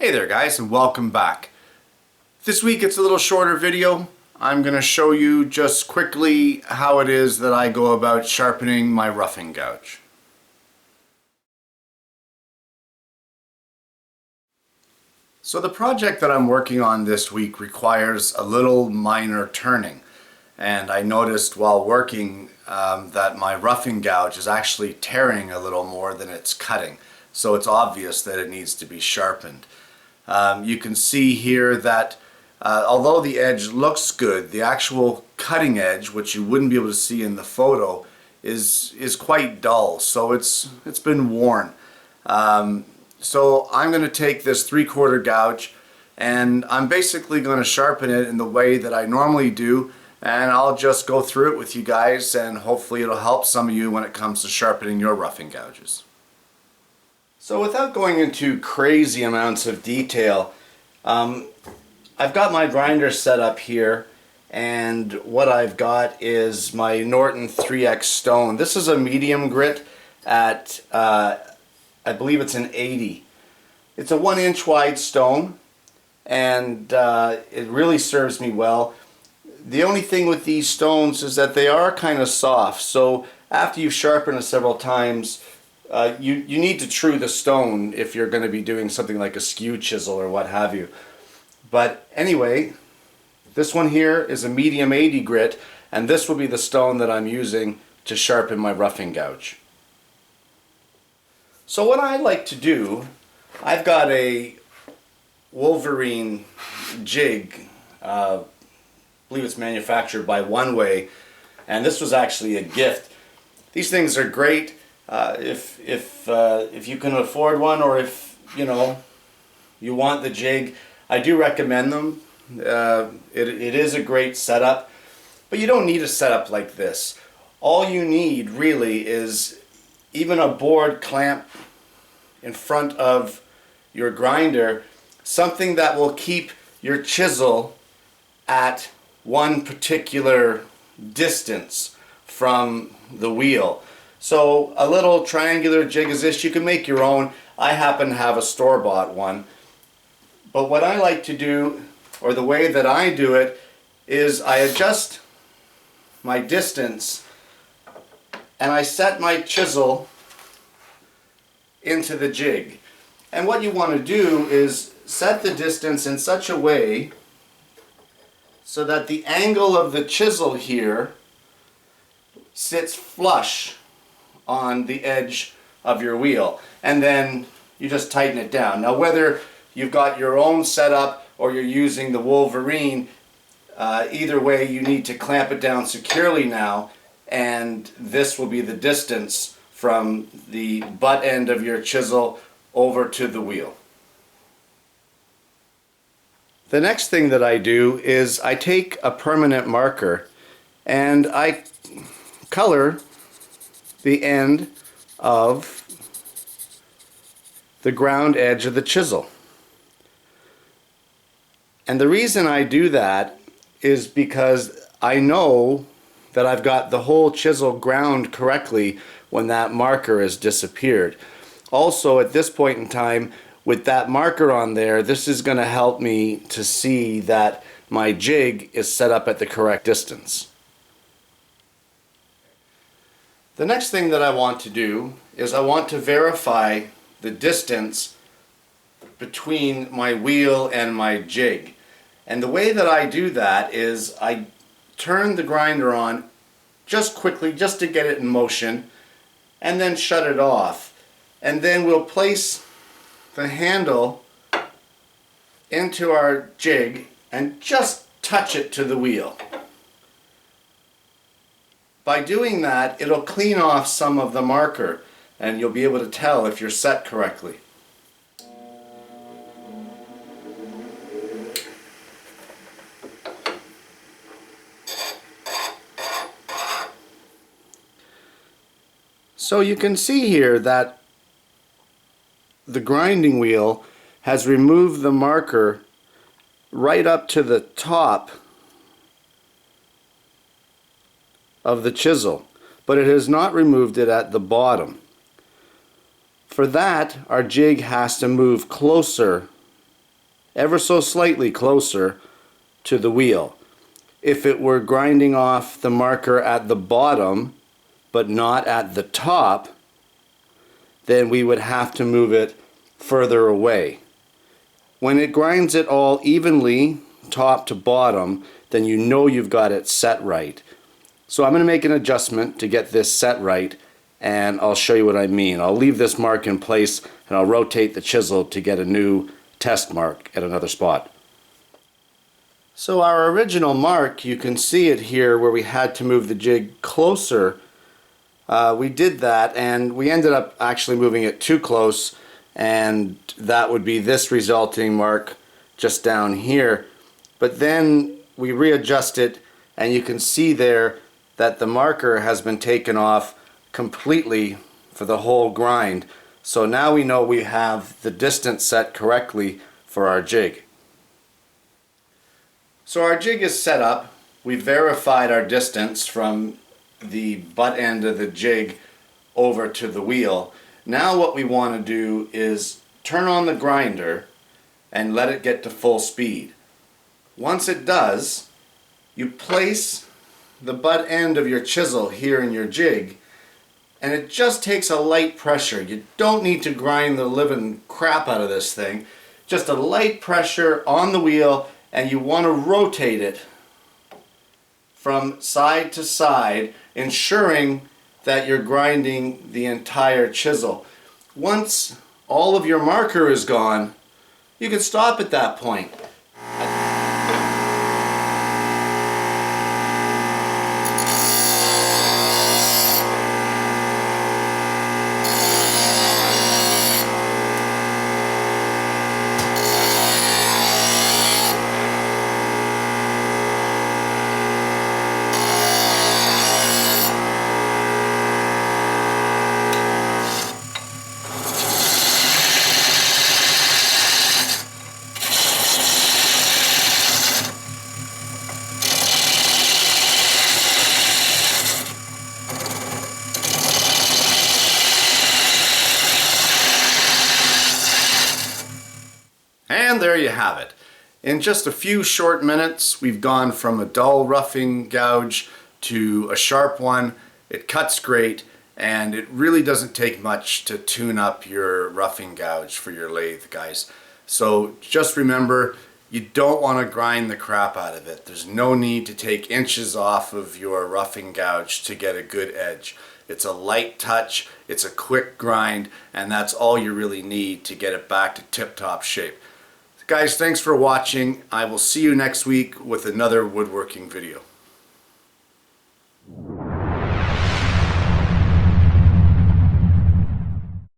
Hey there guys, and welcome back. This week it's a little shorter video. I'm going to show you just quickly how it is that I go about sharpening my roughing gouge. So the project that I'm working on this week requires a little minor turning, and I noticed while working that my roughing gouge is actually tearing a little more than it's cutting, so it's obvious that it needs to be sharpened. You can see here that although the edge looks good, the actual cutting edge, which you wouldn't be able to see in the photo, is quite dull, so it's been worn. So I'm going to take this 3/4 gouge and I'm basically going to sharpen it in the way that I normally do, and I'll just go through it with you guys, and hopefully it'll help some of you when it comes to sharpening your roughing gouges. So without going into crazy amounts of detail, I've got my grinder set up here, and what I've got is my Norton 3X stone. This is a medium grit at I believe it's an 80. It's a 1-inch wide stone, and it really serves me well. The only thing with these stones is that they are kind of soft, so after you've sharpened it several times, you need to true the stone if you're going to be doing something like a skew chisel or what have you. But anyway, this one here is a medium 80 grit, and this will be the stone that I'm using to sharpen my roughing gouge. So what I like to do, I've got a Wolverine jig, I believe it's manufactured by One Way, and this was actually a gift. These things are great if you can afford one, or if you want the jig. I do recommend them. It is a great setup, but you don't need a setup like this. All you need really is even a board clamp in front of your grinder, something that will keep your chisel at one particular distance from the wheel. So a little triangular jig as this, you can make your own. I happen to have a store-bought one. But what I like to do, or the way that I do it, is I adjust my distance and I set my chisel into the jig. And what you want to do is set the distance in such a way so that the angle of the chisel here sits flush on the edge of your wheel, and then you just tighten it down. Now whether you've got your own setup or you're using the Wolverine, either way you need to clamp it down securely now, and this will be the distance from the butt end of your chisel over to the wheel. The next thing that I do is I take a permanent marker and I color the end of the ground edge of the chisel. And the reason I do that is because I know that I've got the whole chisel ground correctly when that marker has disappeared. Also, at this point in time, with that marker on there, this is going to help me to see that my jig is set up at the correct distance. The next thing that I want to do is I want to verify the distance between my wheel and my jig. And the way that I do that is I turn the grinder on just quickly, just to get it in motion, and then shut it off. And then we'll place the handle into our jig and just touch it to the wheel. By doing that, it'll clean off some of the marker, and you'll be able to tell if you're set correctly. So you can see here that the grinding wheel has removed the marker right up to the top of the chisel, but it has not removed it at the bottom. For that, our jig has to move closer ever so slightly closer to the wheel. If it were grinding off the marker at the bottom but not at the top, then we would have to move it further away. When it grinds it all evenly, top to bottom, then you know you've got it set right. So I'm going to make an adjustment to get this set right, and I'll show you what I mean. I'll leave this mark in place and I'll rotate the chisel to get a new test mark at another spot. So our original mark, you can see it here where we had to move the jig closer. We did that and we ended up actually moving it too close, and that would be this resulting mark just down here. But then we readjust it and you can see there that the marker has been taken off completely for the whole grind. So now we know we have the distance set correctly for our jig. So our jig is set up. We verified our distance from the butt end of the jig over to the wheel. Now what we want to do is turn on the grinder and let it get to full speed. Once it does, you place the butt end of your chisel here in your jig, and it just takes a light pressure. You don't need to grind the living crap out of this thing. Just a light pressure on the wheel, and you want to rotate it from side to side, ensuring that you're grinding the entire chisel. Once all of your marker is gone, you can stop at that point. And there you have it. In just a few short minutes, we've gone from a dull roughing gouge to a sharp one. It cuts great, and it really doesn't take much to tune up your roughing gouge for your lathe, guys. So just remember, you don't want to grind the crap out of it. There's no need to take inches off of your roughing gouge to get a good edge. It's a light touch, it's a quick grind, and that's all you really need to get it back to tip-top shape. Guys, thanks for watching. I will see you next week with another woodworking video.